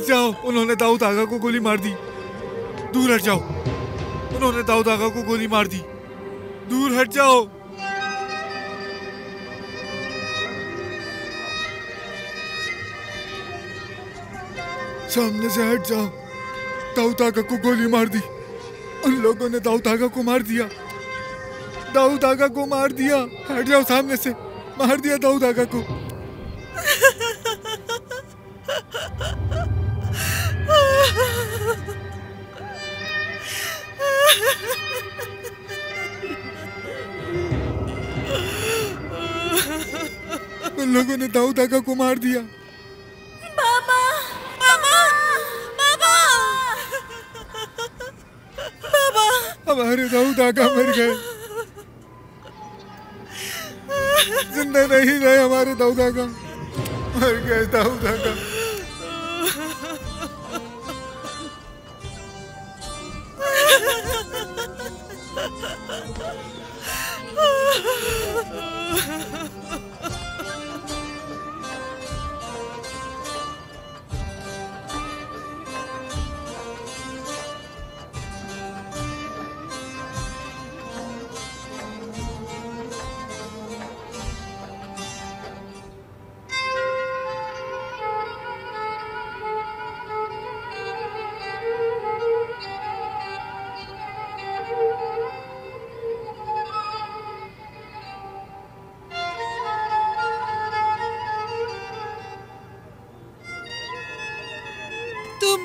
जाओ, उन्होंने दाऊद आगा को गोली मार दी। दूर हट जाओ, उन्होंने दाऊद आगा को गोली मार दी। दूर हट जाओ। सामने से हट जाओ। दाऊद आगा को गोली मार दी। उन लोगों ने दाऊद आगा को मार दिया। दाऊद आगा को मार दिया। हट जाओ सामने से। मार दिया दाऊद आगा को। उन लोगों ने दाऊद आगा को मार दिया। बाबा, बाबा, बाबा, बाबा, हमारे दाऊद आगा मर गए। जिंदा नहीं रहे हमारे दाऊद आगा। मर गए दाऊद आगा।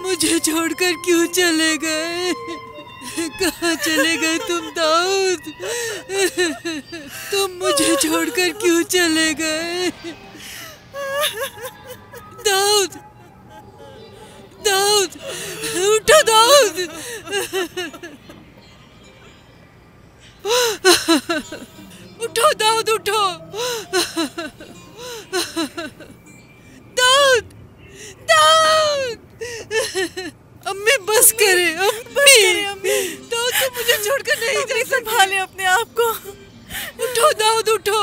मुझे छोड़कर क्यों चले गए? कहाँ चले गए तुम दाऊद? तुम मुझे छोड़कर क्यों चले गए? दाऊद, दाऊद, उठो दाऊद। उठो दाऊद, उठो। दाऊद, दाऊद। अम्मी बस करे, अम्मी। दाऊद तुम मुझे छोड़कर नहीं जा सकते। संभाले अपने आप को। उठो दाऊद, उठो।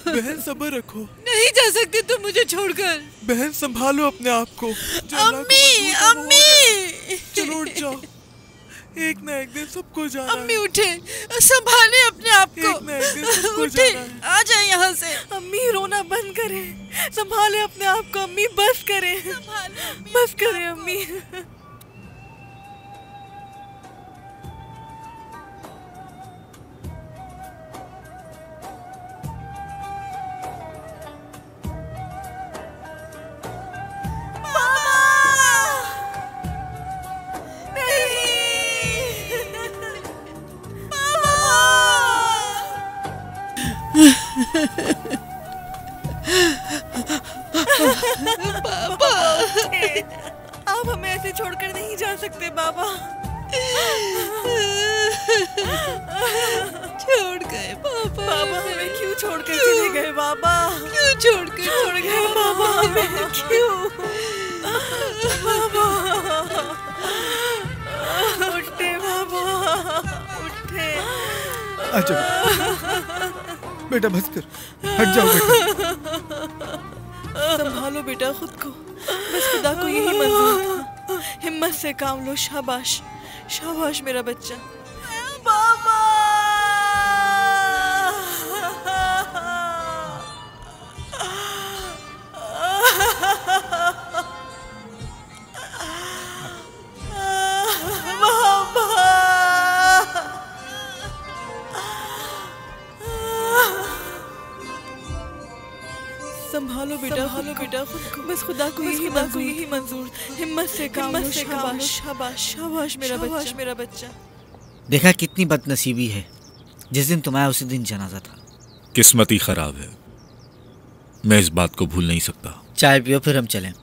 बहन सब्र रखो। नहीं जा सकती तुम मुझे छोड़कर। बहन संभालो अपने आप को। अम्मी, अम्मी। चलो उठ जाओ, एक ना एक दिन सबको जाना है। अम्मी उठे, संभाले अपने आप को। एक ना एक दिन सबको उठे, जाना है। आ जाए यहाँ से। अम्मी रोना बंद करें, संभाले अपने आप को। अम्मी बस करें, बस करें अम्मी। बाबा, आप हमें ऐसे छोड़कर नहीं जा सकते बाबा। छोड़ गए बाबा। बाबा हमें क्यों छोड़कर चले गए बाबा? क्यों छोड़कर छोड़ गए बाबा हमें? क्यों बाबा? उठे बाबा, उठे। अच्छा बेटा बस कर, हट जाओ बेटा। संभालो बेटा खुद को, बस खुदा को यही मंजूर था। हिम्मत से काम लो। शाबाश, शाबाश मेरा बच्चा। बाबा संभालो बेटा, संभालो बेटा खुद को, बस खुदा को यही मंजूर। हिम्मत से काम लो। शाबाश, शाबाश, शाबाश मेरा बच्चा। देखा कितनी बदनसीबी है, जिस दिन तुम आए उसी दिन जनाजा था। किस्मत ही खराब है, मैं इस बात को भूल नहीं सकता। चाय पियो फिर हम चलें।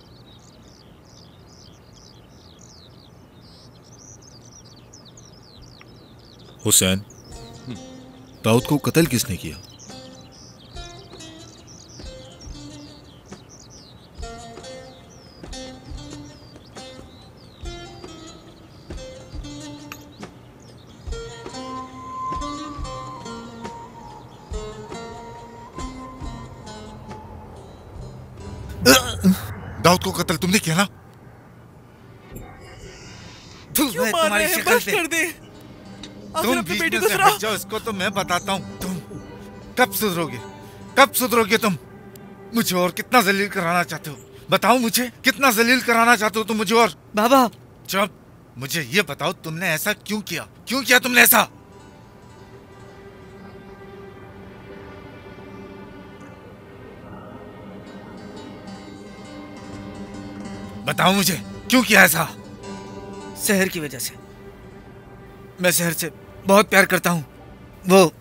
हुसैन, दाऊद को कत्ल किसने किया? दाऊद को कत्ल तुमने किया ना? क्यों है मार तुम्हारी रहे हैं? शक्ल बस पे। कर दे। आखिर तुम अपने बीच बेटे में को से सुनाओ। हट जाओ, इसको तो मैं बताता हूँ। तुम कब सुधरोगे? कब सुधरोगे तुम? मुझे और कितना जलील कराना चाहते हो? बताओ मुझे, कितना जलील कराना चाहते हो तुम मुझे और? बाबा चुप। मुझे ये बताओ, तुमने ऐसा क्यों किया? क्यों किया तुमने ऐसा? बताओ मुझे, क्यों किया ऐसा? शहर की वजह से। मैं शहर से बहुत प्यार करता हूँ। वो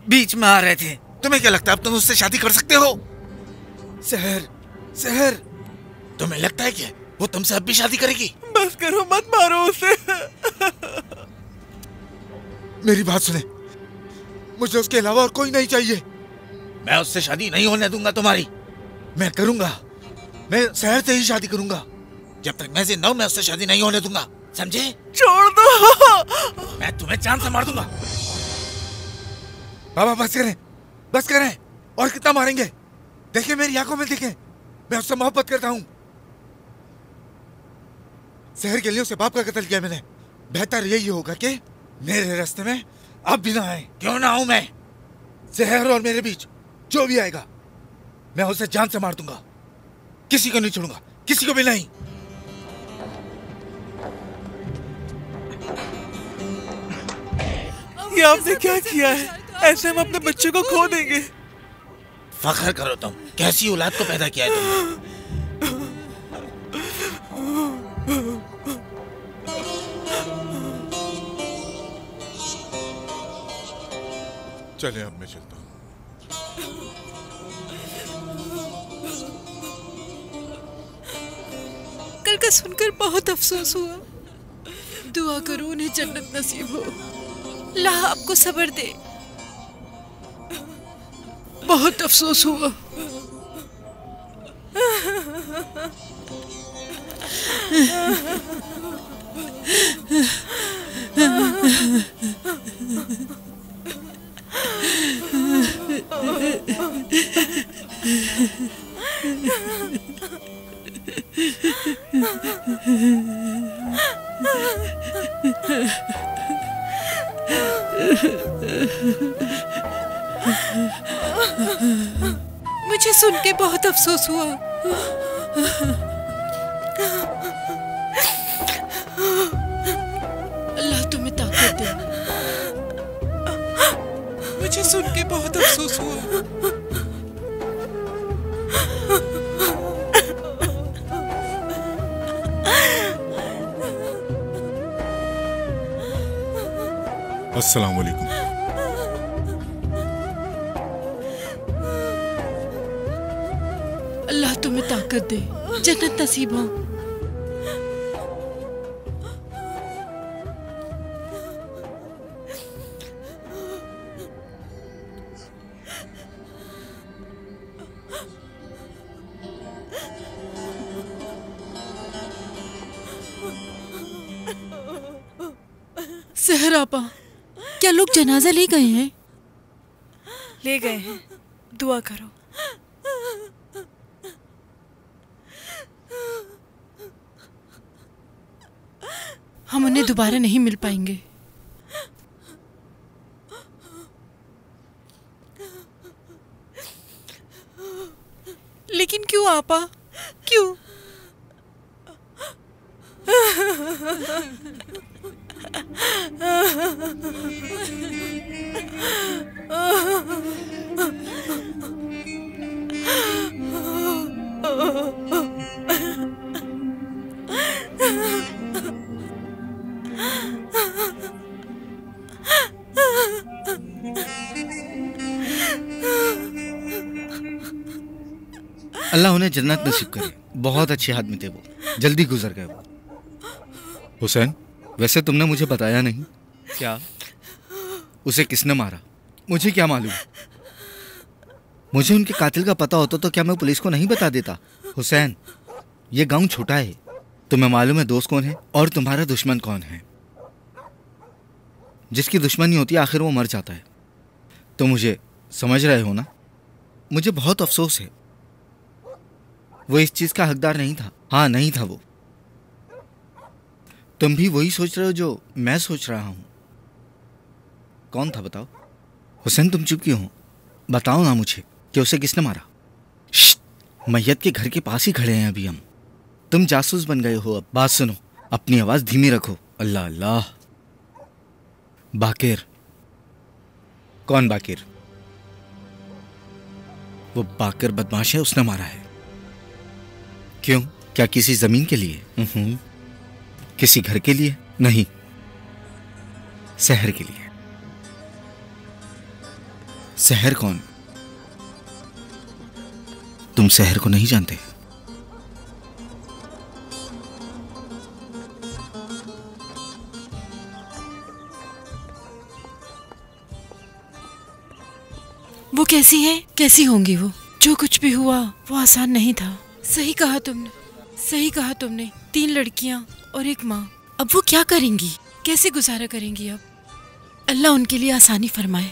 बीच में आ रहे थे। तुम्हें क्या लगता है अब तुम उससे शादी कर सकते हो? शहर तुम्हें लगता है कि वो तुमसे अब भी शादी करेगी? बस करो, मत मारो उसे। मेरी बात सुने, मुझे उसके अलावा और कोई नहीं चाहिए। मैं उससे शादी नहीं होने दूंगा तुम्हारी। मैं करूंगा, मैं शहर से ही शादी करूंगा। जब तक मैं जिंदा हूं, मैं उससे शादी नहीं होने दूंगा, समझे? छोड़ दो। मैं तुम्हें जान से मार दूंगा। बाबा बस करें। और कितना मारेंगे? देखिए मेरी आंखों में देखें, मैं उससे मोहब्बत करता हूं। शहर के लिए उसे बाप का कत्ल किया मैंने। बेहतर यही होगा कि मेरे रास्ते में आप भी ना आए। क्यों ना आऊं मैं? शहर और मेरे बीच जो भी आएगा, मैं उसे जान से मार दूंगा। किसी को नहीं छोड़ूंगा, किसी को भी नहीं। ये आपने क्या किया है? ऐसे हम अपने बच्चे को खो देंगे। फख्र करो तुम, कैसी औलाद को पैदा किया है तुमने। चले अब मैं चलता हूँ। कल का सुनकर बहुत अफसोस हुआ। दुआ करो उन्हें जन्नत नसीब हो। अल्लाह आपको सब्र दे। बहुत अफसोस हुआ। मुझे सुन के बहुत अफसोस हुआ। अल्लाह तुम्हें ताकत दे। मुझे सुन के बहुत अफसोस हुआ। अस्सलाम वालेकुम। अल्लाह तुम्हें ताकत दे, जन्नत नसीब हो। सहर आपा, क्या लोग जनाजा ले गए हैं? ले गए हैं, दुआ करो। हम उन्हें दोबारा नहीं मिल पाएंगे। लेकिन क्यों आपा, क्यों? अल्लाह उन्हें जन्नत नसीब करे। बहुत अच्छे आदमी थे वो, जल्दी गुजर गए वो। हुसैन, वैसे तुमने मुझे बताया नहीं। क्या? उसे किसने मारा? मुझे क्या मालूम? मुझे उनके कातिल का पता होता तो क्या मैं पुलिस को नहीं बता देता? हुसैन, ये गांव छोटा है, तुम्हें मालूम है दोस्त कौन है और तुम्हारा दुश्मन कौन है। जिसकी दुश्मनी होती है आखिर वो मर जाता है। तो मुझे समझ रहे हो ना? मुझे बहुत अफसोस है, वो इस चीज का हकदार नहीं था। हाँ, नहीं था वो। तुम भी वही सोच रहे हो जो मैं सोच रहा हूँ? कौन था बताओ? हुसैन, तुम चुप क्यों हो? बताओ ना मुझे कि उसे किसने मारा। मैयत के घर के पास ही खड़े हैं अभी हम। तुम जासूस बन गए हो। अब बात सुनो, अपनी आवाज धीमी रखो। अल्लाह अल्लाह। बाकिर। कौन बाकिर? वो बाकिर बदमाश है, उसने मारा है। क्यों? क्या किसी जमीन के लिए? किसी घर के लिए? नहीं, शहर के लिए। शहर कौन? तुम शहर को नहीं जानते? वो कैसी है? कैसी होंगी वो? जो कुछ भी हुआ वो आसान नहीं था। सही कहा तुमने, सही कहा तुमने। 3 लड़कियां और एक माँ। अब वो क्या करेंगी? कैसे गुजारा करेंगी? अब अल्लाह उनके लिए आसानी फरमाए।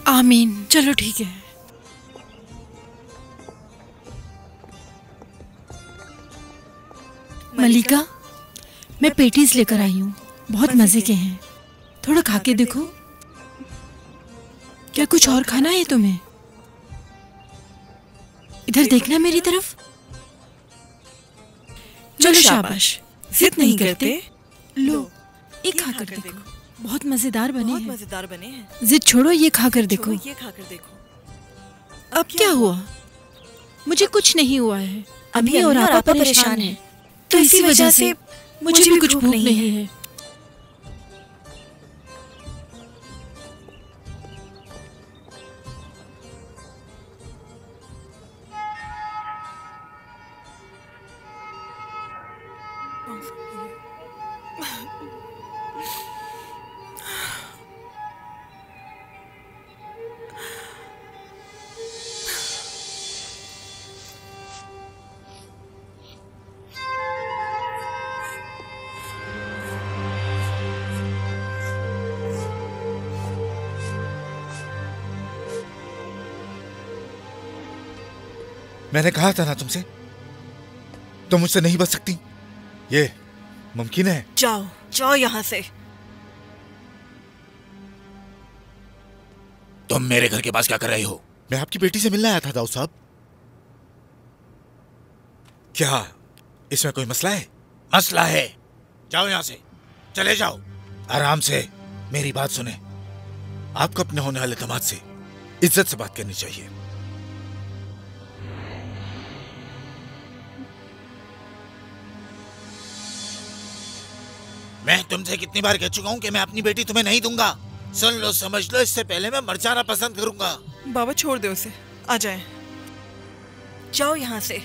आमीन। चलो ठीक है। मलिका, मैं पेटीज लेकर आई हूँ, बहुत मजे के हैं। थोड़ा खा के देखो। क्या कुछ और खाना है तुम्हें? इधर देखना मेरी तरफ। चलो शाबाश, जिद नहीं करते। लो, एक खाकर देखो, बहुत मजेदार बने हैं। मजेदार बने हैं। जिद छोड़ो, ये खाकर देखो। ये खाकर देखो। अब क्या हुआ? मुझे कुछ नहीं हुआ है। अम्मी और आपा परेशान हैं, तो इसी वजह से मुझे भी कुछ भूख नहीं है। मैंने कहा था ना तुमसे, तुम मुझसे नहीं बच सकती। ये मुमकिन है? जाओ जाओ यहाँ से। तुम मेरे घर के पास क्या कर रहे हो? मैं आपकी बेटी से मिलने आया था दाऊद साहब। क्या इसमें कोई मसला है? मसला है। जाओ यहाँ से, चले जाओ। आराम से मेरी बात सुने। आपको अपने होने वाले दामाद से इज्जत से बात करनी चाहिए। मैं तुमसे कितनी बार कह चुका हूं कि मैं अपनी बेटी तुम्हें नहीं दूंगा। सुन लो, समझ लो, इससे पहले मैं मर जाना पसंद करूंगा। बाबा छोड़ दे उसे, आ जाए। जाओ यहाँ से।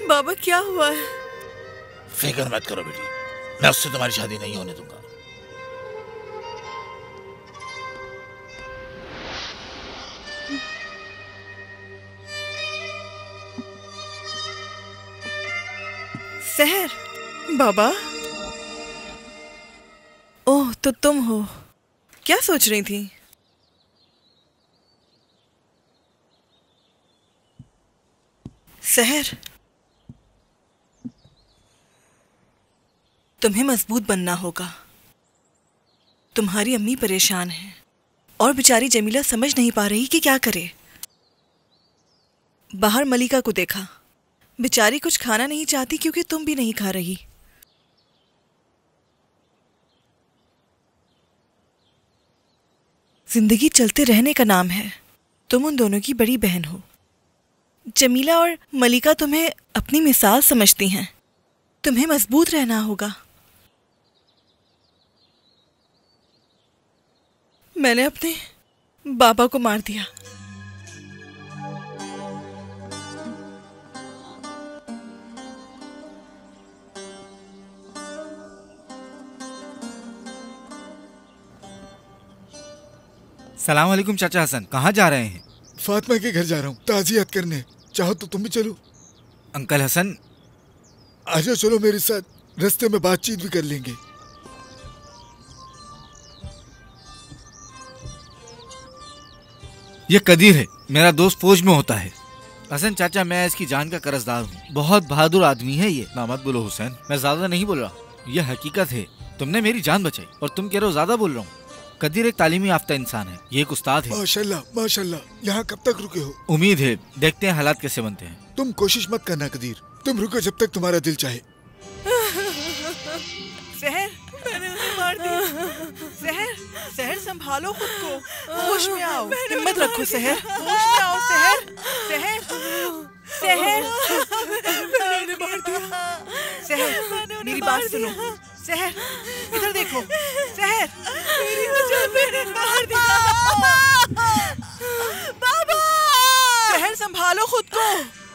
बाबा क्या हुआ है? फिक्र मत करो बेटी, मैं उससे तुम्हारी शादी नहीं होने दूंगा। सहर, बाबा। ओह, तो तुम हो। क्या सोच रही थी? सहर, तुम्हें मजबूत बनना होगा। तुम्हारी अम्मी परेशान है और बेचारी जमीला समझ नहीं पा रही कि क्या करे। बाहर मलिका को देखा, बेचारी कुछ खाना नहीं चाहती क्योंकि तुम भी नहीं खा रही। जिंदगी चलते रहने का नाम है। तुम उन दोनों की बड़ी बहन हो। जमीला और मलिका तुम्हें अपनी मिसाल समझती हैं। तुम्हें मजबूत रहना होगा। मैंने अपने बाबा को मार दिया। सलाम अलैकुम चाचा हसन, कहाँ जा रहे हैं? फातिमा के घर जा रहा हूँ ताज़ियत करने। चाहो तो तुम भी चलो। अंकल हसन, आजा, चलो मेरे साथ। रास्ते में बातचीत भी कर लेंगे। ये कदीर है, मेरा दोस्त फौज में होता है। हसन चाचा, मैं इसकी जान का कर्जदार हूँ। बहुत बहादुर आदमी है ये। ना मत बोलो हुसैन, मैं ज्यादा नहीं बोल रहा, ये हकीकत है। तुमने मेरी जान बचाई और तुम कह रहे हो ज्यादा बोल रहा हूँ। कदीर एक तालीमी याफ्ता इंसान है, ये एक उस्ताद है। माशाल्लाह माशाल्लाह। यहाँ कब तक रुके हो? उम्मीद है, देखते हैं हालात कैसे बनते हैं। तुम कोशिश मत करना कदीर, तुम रुको जब तक तुम्हारा दिल चाहे। सहर, मैंने उन्हें मार दिया। सहर, सहर संभालो खुद को, होश में आओ, हिम्मत रखो सहर, होश में आओ सहर, सहर, सहर, मैंने मार दिया। सहर, मेरी बात सुनो। सहर, इधर देखो। सहर, मेरी वजह मैंने मार दिया। बाबा, सहर संभालो खुद को।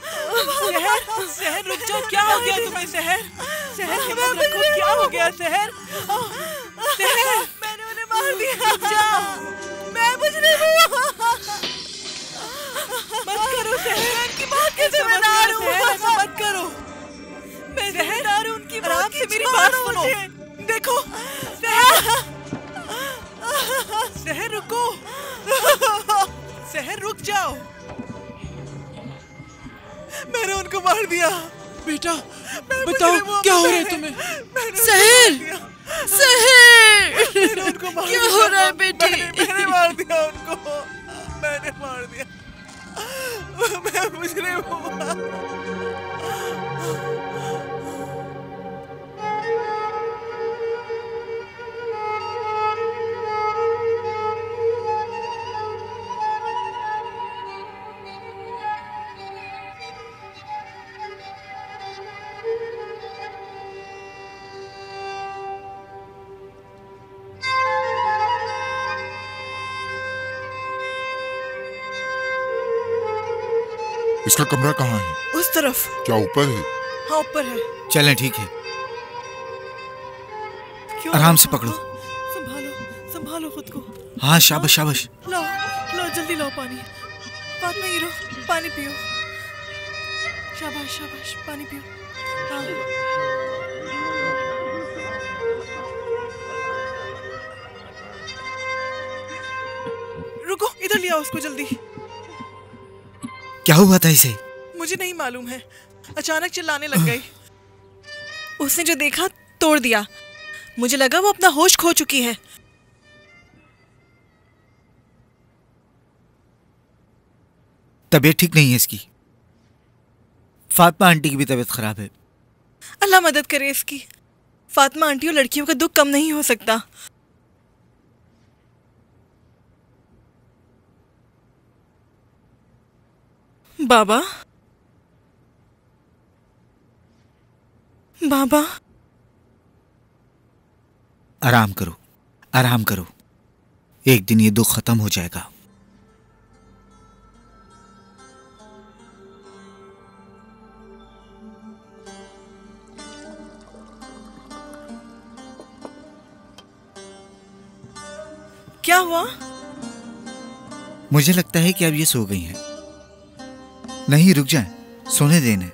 सहर, सहर रुक जाओ, क्या हो गया तुम्हें? सहर, सहर हिम्मत रखो, क्या हो गया सहर? सहर, मैंने उन्हें मार दिया। रुक जाओ, मैं मुजरिम हूँ। मत करो सहर, मैं उनकी बात के जिम्मेदार हूँ। ऐसा मत करो, मैं जिम्मेदार हूँ उनकी बात की। मेरी बात सुनो, देखो सहर, सहर रुको, सहर रुक जाओ। मैंने उनको मार दिया। बेटा बताओ क्या हो रहा है तुम्हें? सहर, सहर, क्या हो रहा है बेटी? मैंने मार दिया उनको, मैंने मार दिया। मैं मुजरिम हूँ। इसका कमरा कहाँ है? उस तरफ। क्या ऊपर है? हाँ ऊपर है। चलें, ठीक है। क्यों? आराम से पकड़ो। संभालो, संभालो खुद को। हाँ, शाबाश शाबाश। लाओ, लाओ जल्दी लाओ पानी। फातिमा हीरो, पानी पियो। शाबाश शाबाश, पानी पियो। हाँ। रुको, इधर ले आओ उसको जल्दी। क्या हुआ था इसे? मुझे नहीं मालूम है, अचानक चिल्लाने लग गई। उसने जो देखा तोड़ दिया। मुझे लगा वो अपना होश खो चुकी है। तबीयत ठीक नहीं है इसकी। फातिमा आंटी की भी तबीयत खराब है। अल्लाह मदद करे इसकी। फातिमा आंटी और लड़कियों का दुख कम नहीं हो सकता। बाबा, बाबा, आराम करो, आराम करो। एक दिन ये दुख खत्म हो जाएगा। क्या हुआ? मुझे लगता है कि अब ये सो गई हैं। नहीं, रुक जाएं, सोने देने।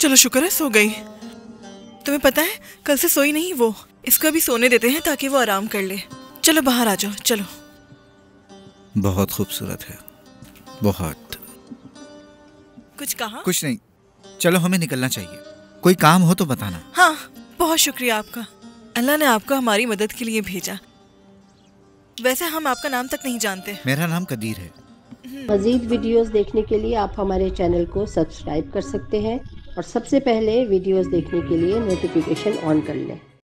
चलो शुक्र है सो गई। तुम्हें पता है कल से सोई नहीं वो। इसको अभी सोने देते हैं ताकि वो आराम कर ले। चलो बाहर आ जाओ, चलो। बहुत खूबसूरत है, बहुत। कुछ कहा? कुछ नहीं, चलो हमें निकलना चाहिए। कोई काम हो तो बताना। हाँ, बहुत शुक्रिया आपका। अल्लाह ने आपको हमारी मदद के लिए भेजा। वैसे हम आपका नाम तक नहीं जानते। मेरा नाम कदीर है। मज़ीद वीडियोस देखने के लिए आप हमारे चैनल को सब्सक्राइब कर सकते हैं और सबसे पहले वीडियोस देखने के लिए नोटिफिकेशन ऑन कर लें।